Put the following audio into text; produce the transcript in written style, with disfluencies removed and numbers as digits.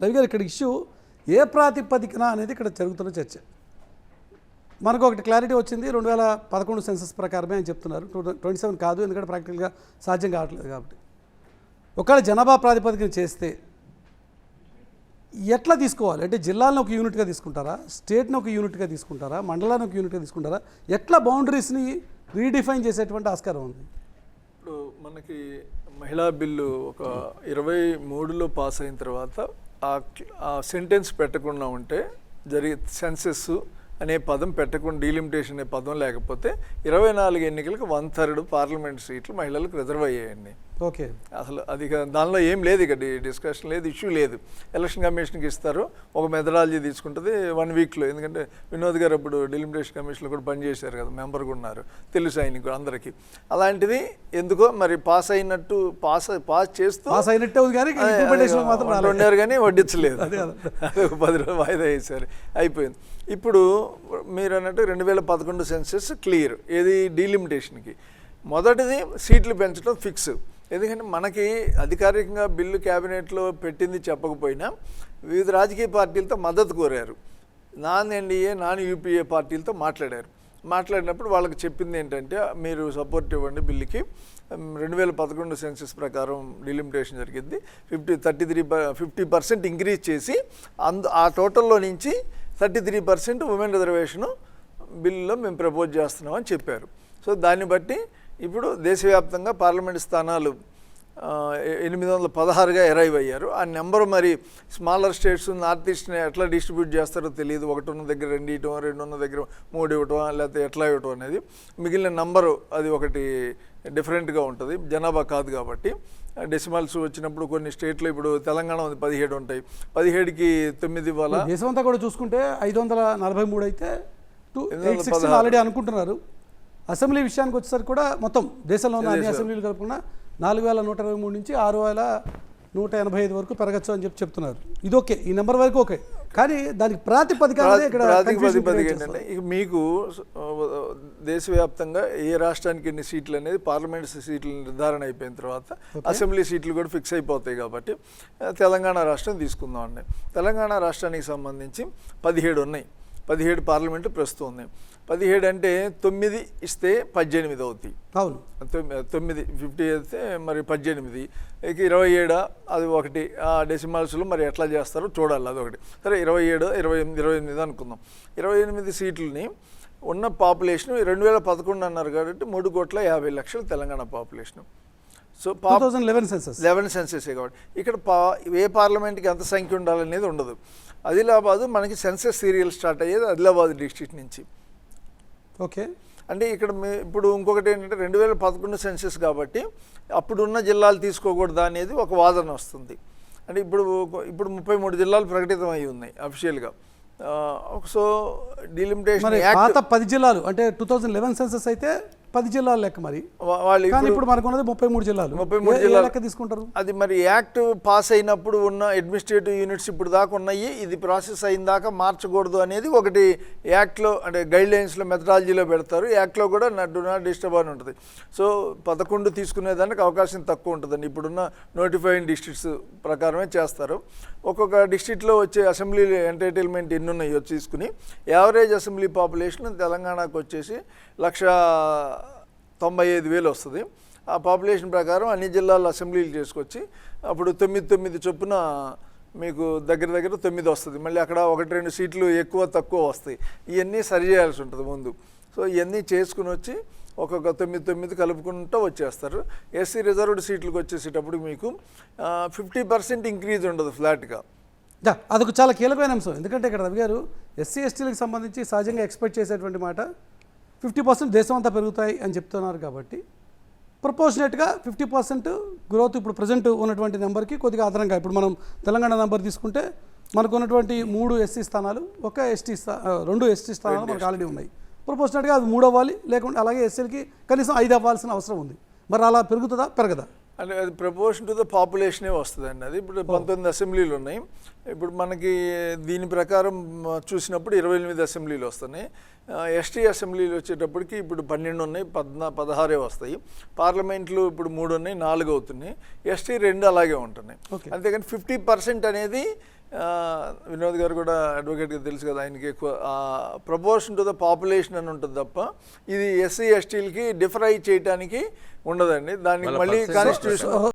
రవి గారు ఇక్కడ ఇష్యూ ఏ ప్రాతిపదికన అనేది ఇక్కడ జరుగుతున్న చర్చ. మనకు ఒకటి క్లారిటీ వచ్చింది, 2011 సెన్సస్ ప్రకారమే అని చెప్తున్నారు. 27 కాదు, ఎందుకంటే ప్రాక్టికల్గా సాధ్యం కావట్లేదు కాబట్టి. ఒకవేళ జనాభా ప్రాతిపదికన చేస్తే ఎట్లా తీసుకోవాలి అంటే జిల్లాలను ఒక యూనిట్గా తీసుకుంటారా, స్టేట్ని ఒక యూనిట్గా తీసుకుంటారా, మండలాన్ని ఒక యూనిట్గా తీసుకుంటారా, ఎట్లా బౌండరీస్ని రీడిఫైన్ చేసేటువంటి ఆస్కారం ఉంది? ఇప్పుడు మనకి మహిళా బిల్లు ఒక 23లో పాస్ అయిన తర్వాత ఆ సెంటెన్స్ పెట్టకుండా ఉంటే సెన్సెస్ అనే పదం పెట్టకుండా, డీలిమిటేషన్ అనే పదం లేకపోతే 24 ఎన్నికలకు 1/3 పార్లమెంట్ సీట్లు మహిళలకు రిజర్వ్ అయ్యాయండి. ఓకే, అసలు అది దానిలో ఏం లేదు, ఇక డిస్కషన్ లేదు, ఇష్యూ లేదు. ఎలక్షన్ కమిషన్కి ఇస్తారు, ఒక మెథడాలజీ తీసుకుంటుంది 1 వీక్లో. ఎందుకంటే వినోద్ గారు అప్పుడు డెలిమిటేషన్ కమిషన్లో కూడా పనిచేశారు కదా, మెంబర్గా ఉన్నారు, తెలుసు ఆయనకు అందరికీ. అలాంటిది ఎందుకో మరి పాస్ అయినట్టు పాస్ చేస్తూ పాస్ అయినట్టే ఉంది కానీ ఉన్నారు కానీ వడ్డించలేదు. అది 10 రోజులు వాయిదా వేశారు, అయిపోయింది. ఇప్పుడు మీరు అన్నట్టు 2011 సెన్సెస్ క్లియర్. ఏది డీలిమిటేషన్కి మొదటిది సీట్లు పెంచడం ఫిక్స్. ఎందుకంటే మనకి అధికారికంగా బిల్లు క్యాబినెట్లో పెట్టింది చెప్పకపోయినా వివిధ రాజకీయ పార్టీలతో మద్దతు కోరారు. నాన్ ఎన్డీఏ నాన్ యూపీఏ పార్టీలతో మాట్లాడినప్పుడు వాళ్ళకి చెప్పింది ఏంటంటే మీరు సపోర్ట్ ఇవ్వండి బిల్లుకి. 2011 సెన్సెస్ ప్రకారం డిలిమిటేషన్ జరిగింది, 50% ఇంక్రీజ్ చేసి ఆ టోటల్లో నుంచి 33% ఉమెన్ రిజర్వేషను బిల్లులో మేము ప్రపోజ్ చేస్తున్నామని చెప్పారు. సో దాన్ని బట్టి ఇప్పుడు దేశవ్యాప్తంగా పార్లమెంట్ స్థానాలు 816గా అరైవ్ అయ్యారు. ఆ నెంబర్ మరి స్మాలర్ స్టేట్స్ నార్త్ ఈస్ట్ని ఎట్లా డిస్ట్రిబ్యూట్ చేస్తారో తెలియదు. 1 ఉన్న దగ్గర 2 ఇవ్వటం, 2 ఉన్న దగ్గర 3 ఇవ్వటం, లేకపోతే ఎట్లా ఇవ్వటం అనేది. మిగిలిన నంబరు అది ఒకటి డిఫరెంట్గా ఉంటుంది, జనాభా కాదు కాబట్టి. డెసిమల్స్ వచ్చినప్పుడు కొన్ని స్టేట్లో ఇప్పుడు తెలంగాణ ఉంది 17 ఉంటాయి, 17కి 9 ఇవ్వాలా. దేశమంతా కూడా చూసుకుంటే 543 అయితే 816 ఆల్రెడీ అనుకుంటున్నారు. అసెంబ్లీ విషయానికి వచ్చేసరికి కూడా మొత్తం దేశంలో ఉన్న అన్ని అసెంబ్లీలు కలుపుకున్న 4123 నుంచి 6185 వరకు పెరగచ్చు అని చెప్తున్నారు. ఇది ఓకే, ఈ నెంబర్ వరకు ఓకే, కానీ దానికి ప్రాతిపదిక ఏంటంటే ఇక మీకు దేశవ్యాప్తంగా ఏ రాష్ట్రానికి ఎన్ని సీట్లు అనేది పార్లమెంట్ సీట్ల నిర్ధారణ అయిపోయిన తర్వాత అసెంబ్లీ సీట్లు కూడా ఫిక్స్ అయిపోతాయి. కాబట్టి తెలంగాణ రాష్ట్రం తీసుకుందాం అండి. తెలంగాణ రాష్ట్రానికి సంబంధించి 17 ఉన్నాయి, 17 పార్లమెంటు ప్రస్తుతం ఉన్నాయి. 17 అంటే 9 ఇస్తే 18 అవుతాయి. అవును, 9 50 అయితే మరి 18, ఇక 27 అది ఒకటి. ఆ డెసిమల్స్లో మరి ఎట్లా చేస్తారో చూడాలి, అదొకటి. సరే 27, 28 అనుకుందాం. 28 సీట్లని ఉన్న పాపులేషన్ 2011 అన్నారు కాబట్టి 3,50,00,000 తెలంగాణ పాపులేషన్. సో 11 సెన్సెసే కాబట్టి ఇక్కడ ఏ పార్లమెంట్కి ఎంత సంఖ్య ఉండాలనేది ఉండదు. ఆదిలాబాదు మనకి సెన్సెస్ సీరియల్ స్టార్ట్ అయ్యేది ఆదిలాబాద్ డిస్ట్రిక్ట్ నుంచి. ఓకే, అంటే ఇక్కడ ఇప్పుడు ఇంకొకటి ఏంటంటే 2011 సెన్సెస్ కాబట్టి అప్పుడున్న జిల్లాలు తీసుకోకూడదా అనేది ఒక వాదన వస్తుంది. అంటే ఇప్పుడు 33 జిల్లాలు ప్రకటితం అయి ఉన్నాయి అఫీషియల్గా. సో డీలిమిటేషన్ పాత 10 జిల్లాలు అంటే 2011 సెన్సస్ అయితే 10 జిల్లాలు లెక్క. మరి వాళ్ళు ఇప్పుడు మనకు ఉన్నది 33 జిల్లాలు. 33 జిల్లాలు లెక్క తీసుకుంటారు. అది మరి యాక్ట్ పాస్ అయినప్పుడు ఉన్న అడ్మినిస్ట్రేటివ్ యూనిట్స్ ఇప్పుడు దాకా ఉన్నాయి, ఇది ప్రాసెస్ అయిన దాకా మార్చకూడదు అనేది ఒకటి యాక్ట్లో అంటే గైడ్ లైన్స్లో మెథడాలజీలో పెడతారు. యాక్ట్లో కూడా డు నాట్ డిస్టర్బ్ అని ఉంటుంది. సో 11 తీసుకునేదానికి అవకాశం తక్కువ ఉంటుందండి. ఇప్పుడున్న నోటిఫైయింగ్ డిస్ట్రిక్ట్స్ ప్రకారమే చేస్తారు. ఒక్కొక్క డిస్ట్రిక్ట్లో వచ్చే అసెంబ్లీ ఎంటైటిల్మెంట్ ఎన్ని ఉన్నాయో తీసుకుని యావరేజ్ అసెంబ్లీ పాపులేషన్ తెలంగాణకు వచ్చేసి 1,95,000 వస్తుంది. ఆ పాపులేషన్ ప్రకారం అన్ని జిల్లాల్లో అసెంబ్లీలు చేసుకొచ్చి అప్పుడు 9 చొప్పున మీకు దగ్గర 9 వస్తుంది. మళ్ళీ అక్కడ 1-2 సీట్లు ఎక్కువ తక్కువ వస్తాయి. ఇవన్నీ సరి చేయాల్సి ఉంటుంది ముందు. సో ఇవన్నీ చేసుకుని వచ్చి ఒక్కొక్క 9 కలుపుకుంటూ వచ్చేస్తారు. ఎస్సీ రిజర్వ్డ్ సీట్లకు వచ్చేసేటప్పుడు మీకు 50% ఇంక్రీజ్ ఉండదు ఫ్లాట్గా. అదొక చాలా కీలకమైన అంశం. ఎందుకంటే ఇక్కడ రవి గారు ఎస్సీ ఎస్టీలకు సంబంధించి సహజంగా ఎక్స్పెక్ట్ చేసేటువంటి మాట 50% దేశం అంతా పెరుగుతాయి అని చెప్తున్నారు. కాబట్టి ప్రపోర్షనేట్గా 50% గ్రోత్ ఇప్పుడు ప్రజెంట్ ఉన్నటువంటి నెంబర్కి కొద్దిగా అదనంగా ఇప్పుడు మనం తెలంగాణ నెంబర్ తీసుకుంటే మనకు ఉన్నటువంటి 3 ఎస్సీ స్థానాలు, 2 ఎస్టీ స్థానాలు మనకు ఆల్రెడీ ఉన్నాయి. ప్రపోర్షనేట్గా అది 3 అవ్వాలి, లేకుంటే అలాగే ఎస్సీలకి కనీసం 5 అవ్వాల్సిన అవసరం ఉంది. మరి అలా పెరుగుతుందా పెరగదా? అంటే అది ప్రపోర్షన్ టు ద పాపులేషనే వస్తుందండి. అది ఇప్పుడు 19 అసెంబ్లీలు ఉన్నాయి. ఇప్పుడు మనకి దీని ప్రకారం చూసినప్పుడు 28 అసెంబ్లీలు వస్తున్నాయి. ఎస్టీ అసెంబ్లీలు వచ్చేటప్పటికి ఇప్పుడు 12 ఉన్నాయి, 16 వస్తాయి. పార్లమెంట్లు ఇప్పుడు 3 ఉన్నాయి, 4 అవుతున్నాయి. ఎస్టీ 2 అలాగే ఉంటున్నాయి. అంతేకాని 50% అనేది వినోద్ గారు కూడా అడ్వకేట్గా తెలుసు కదా, ఆయనకి ఎక్కువ ప్రపోర్షన్ టు ద పాపులేషన్ అని ఉంటుంది తప్ప ఇది ఎస్సీ ఎస్టీలకి డిఫరై చేయడానికి ఉండదండి. దానికి మళ్ళీ కాన్స్టిట్యూషన్